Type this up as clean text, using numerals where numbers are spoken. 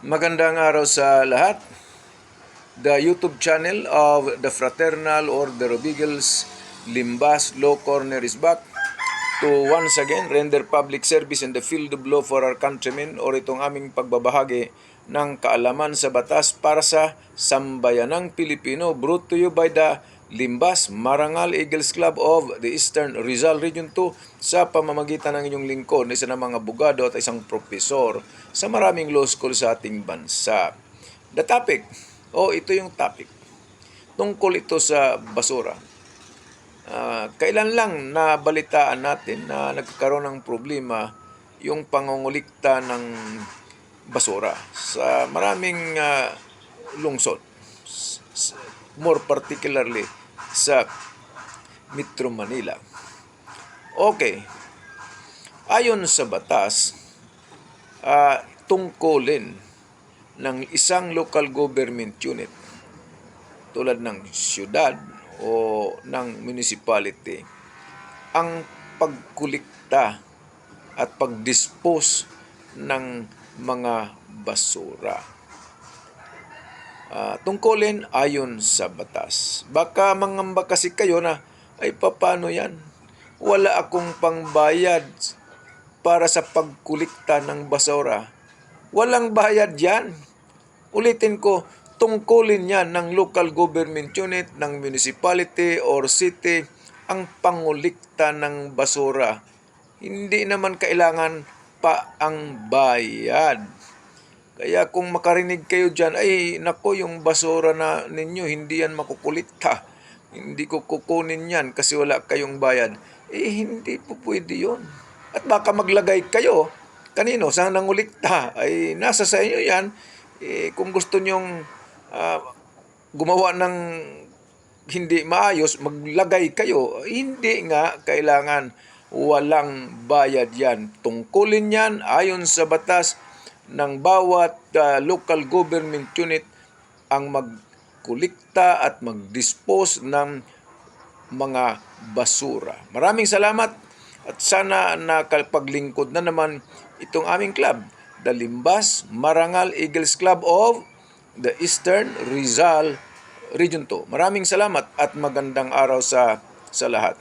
Magandang araw sa lahat. The YouTube channel of the Fraternal Order of Eagles Limbas Law Corner is back to once again render public service in the field of law for our countrymen, or itong aming pagbabahagi ng kaalaman sa batas para sa sambayanang Pilipino, brought to you by the Limbas Marangal Eagles Club of the Eastern Rizal Region 2 sa pamamagitan ng inyong lingkod na isa ng mga abogado at isang propesor sa maraming law school sa ating bansa. The topic, ito yung topic. Tungkol ito sa basura. Kailan lang nabalitaan natin na nagkakaroon ng problema yung pangungulikta ng basura sa maraming lungsod, more particularly sa Metro Manila. Okay, ayon sa batas, tungkulin ng isang local government unit tulad ng siyudad o ng municipality ang pagkulikta at pag-dispose ng mga basura. Tungkulin ayon sa batas. Baka mangamba kasi kayo na, ay paano yan? Wala akong pangbayad para sa pagkulikta ng basura. Walang bayad yan. Ulitin ko, tungkulin yan ng local government unit, ng municipality or city ang pangulikta ng basura. Hindi naman kailangan pa ang bayad. Kaya kung makarinig kayo dyan, ay nako, yung basura na ninyo, hindi yan makukulikta. Hindi ko kukunin yan kasi wala kayong bayad. Hindi po pwede yun. At baka maglagay kayo, kanino, sa nangulikta, ay nasa sa inyo yan. Kung gusto nyong gumawa ng hindi maayos, maglagay kayo. Hindi nga kailangan, walang bayad yan. Tungkulin yan ayon sa batas ng bawat local government unit ang magkulikta at mag-dispose ng mga basura. Maraming salamat at sana nakapaglingkod na naman itong aming club, the Limbas Marangal Eagles Club of the Eastern Rizal Region 2. Maraming salamat at magandang araw sa lahat.